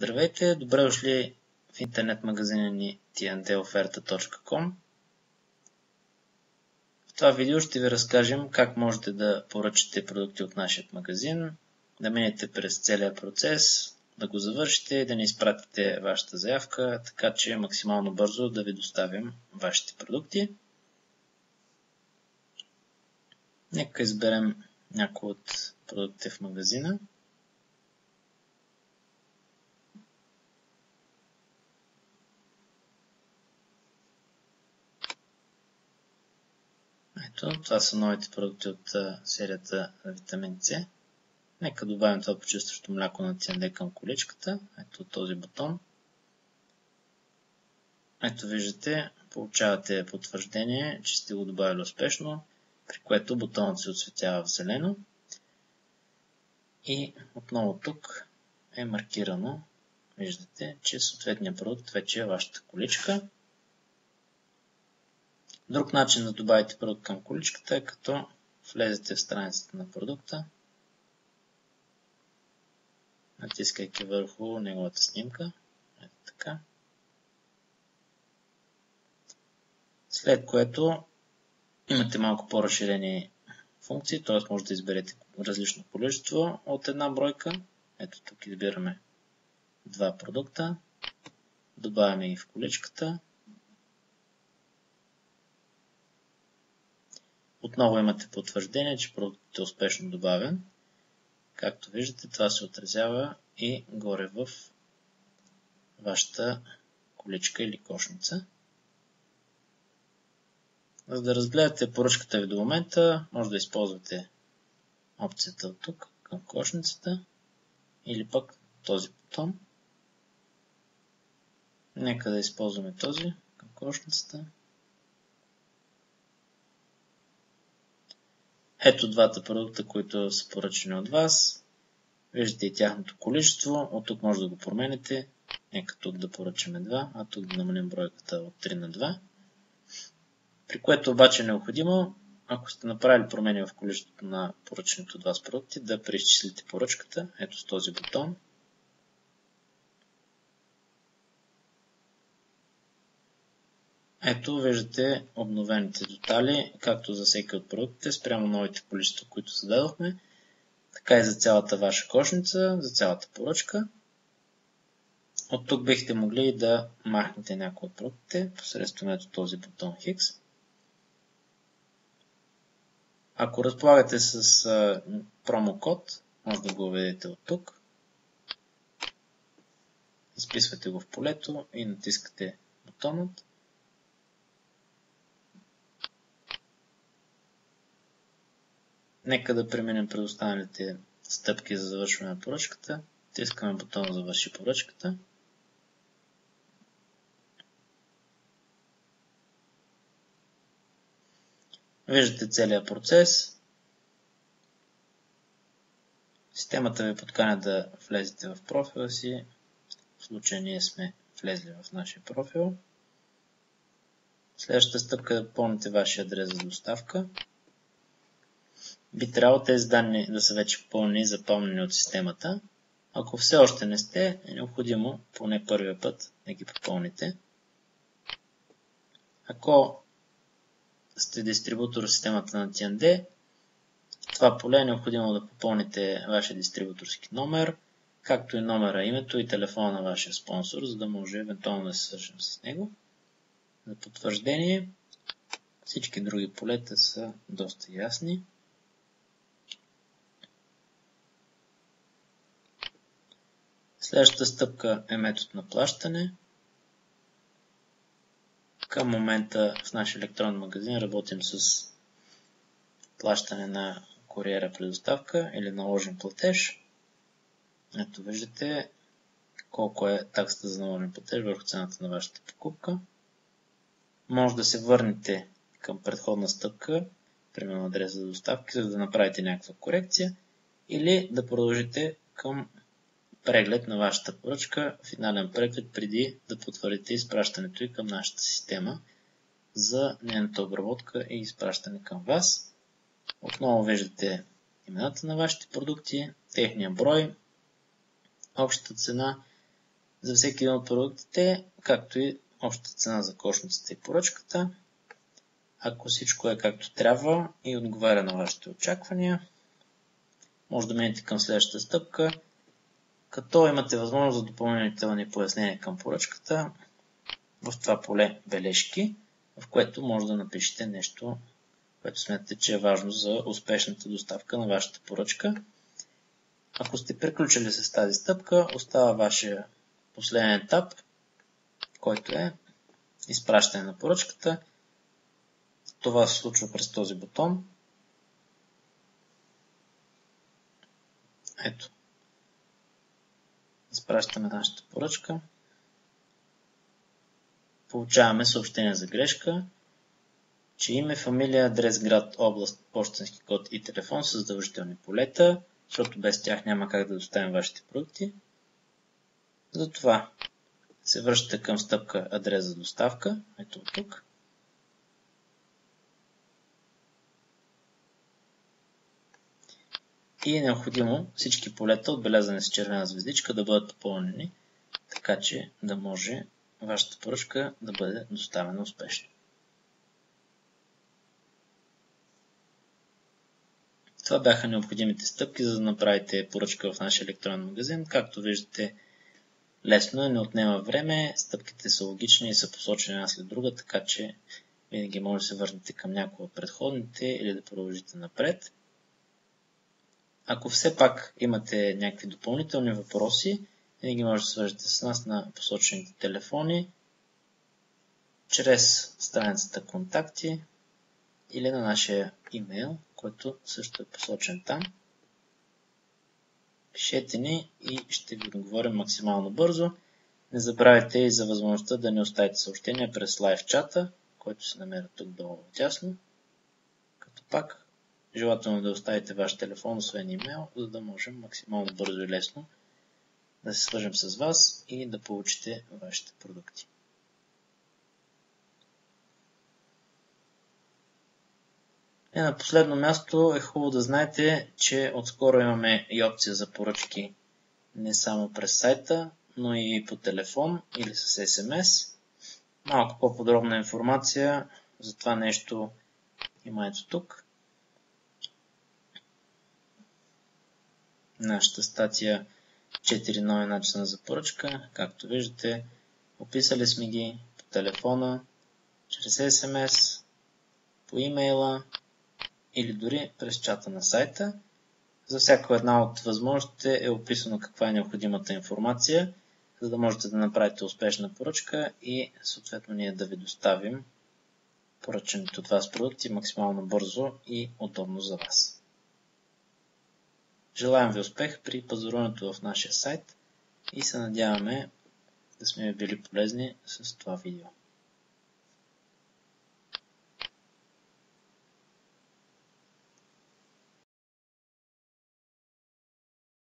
Здравейте, добре дошли в интернет магазина ни tndoferta.com. В това видео ще ви разкажем как можете да поръчате продукти от нашия магазин, да минете през целия процес, да го завършите и да ни изпратите вашата заявка, така че максимално бързо да ви доставим вашите продукти. Нека изберем някои от продуктите в магазина. Ето, това са новите продукти от серията Витамин С. Нека добавим това почистващо мляко на TND към количката. Ето този бутон. Ето виждате, получавате потвърждение, че сте го добавили успешно, при което бутонът се осветява в зелено. И отново тук е маркирано, виждате, че съответният продукт вече е вашата количка. Друг начин да добавите продукт към количката е като влезете в страницата на продукта, натискайки върху неговата снимка. Ето така. След което имате малко по-разширени функции, т.е. може да изберете различно количество от една бройка. Ето тук избираме два продукта, добавяме ги в количката. Отново имате потвърждение, че продуктът е успешно добавен. Както виждате, това се отразява и горе в вашата количка или кошница. За да разгледате поръчката ви до момента, може да използвате опцията от тук към кошницата или пък този бутон. Нека да използваме този към кошницата. Ето двата продукта, които са поръчани от вас. Виждате и тяхното количество. От тук може да го промените. Нека тук да поръчаме 2, а тук да намалим бройката от 3 на 2. При което обаче е необходимо, ако сте направили промени в количеството на поръчаните от вас продукти, да преизчислите поръчката. Ето с този бутон. Ето виждате обновените тотали, както за всеки от продуктите, спрямо новите количества, които зададохме, така и за цялата ваша кошница, за цялата поръчка. От тук бихте могли да махнете някои от продуктите, посредством ето този бутон X. Ако разполагате с промокод, може да го введете от тук. Изписвате го в полето и натискате бутонът. Нека да преминем през останалите стъпки за завършване на поръчката. Тискаме бутона Завърши поръчката. Виждате целият процес. Системата ви подканя да влезете в профила си. В случая ние сме влезли в нашия профил. Следващата стъпка е да попълните вашия адрес за доставка. Би трябвало тези данни да са вече попълнени и запомнени от системата. Ако все още не сте, е необходимо поне първия път да ги попълните. Ако сте дистрибутор в системата на TND, в това поле е необходимо да попълните вашия дистрибуторски номер, както и номера, името и телефона на вашия спонсор, за да може евентуално да се свържем с него. За потвърждение, всички други полета са доста ясни. Следващата стъпка е метод на плащане. Към момента в нашия електронен магазин работим с плащане на куриера при доставка или наложен платеж. Ето виждате колко е таксата за наложен платеж върху цената на вашата покупка. Може да се върнете към предходна стъпка, примерно адрес за доставки, за да направите някаква корекция, или да продължите към преглед на вашата поръчка, финален преглед преди да потвърдите изпращането и към нашата система за нейната обработка и изпращане към вас. Отново виждате имената на вашите продукти, техния брой, общата цена, за всеки един от продуктите, както и общата цена за кошницата и поръчката. Ако всичко е както трябва и отговаря на вашите очаквания, може да минете към следващата стъпка, като имате възможност за допълнителни пояснения към поръчката в това поле бележки, в което може да напишете нещо, което смятате, че е важно за успешната доставка на вашата поръчка. Ако сте приключили с тази стъпка, остава вашия последен етап, който е изпращане на поръчката. Това се случва през този бутон. Ето. Изпращаме нашата поръчка. Получаваме съобщение за грешка, че име, фамилия, адрес, град, област, пощенски код и телефон са задължителни полета, защото без тях няма как да доставим вашите продукти. Затова се връщате към стъпка адрес за доставка. Ето тук. И е необходимо всички полета, отбелязани с червена звездичка, да бъдат попълнени, така че да може вашата поръчка да бъде доставена успешно. Това бяха необходимите стъпки, за да направите поръчка в нашия електронен магазин. Както виждате, лесно е, не отнема време, стъпките са логични и са посочени една след друга, така че винаги може да се върнете към някои от предходните или да продължите напред. Ако все пак имате някакви допълнителни въпроси, винаги може да се свържете с нас на посочените телефони, чрез страницата контакти или на нашия имейл, който също е посочен там. Пишете ни и ще ви отговорим максимално бързо. Не забравяйте и за възможността да ни оставите съобщения през лайв чата, който се намира тук долу отясно. Като пак, желателно да оставите ваш телефон, освен имейл, за да можем максимално бързо и лесно да се свържем с вас и да получите вашите продукти. И на последно място е хубаво да знаете, че отскоро имаме и опция за поръчки не само през сайта, но и по телефон или с SMS. Малко по-подробна информация за това нещо има ето тук. Нашата статия 4 нови начина за поръчка. Както виждате, описали сме ги по телефона, чрез SMS, по имейла или дори през чата на сайта. За всяка една от възможностите е описано каква е необходимата информация, за да можете да направите успешна поръчка и съответно ние да ви доставим поръчаните от вас продукти максимално бързо и удобно за вас. Желаем ви успех при пазаруването в нашия сайт и се надяваме да сме ви били полезни с това видео.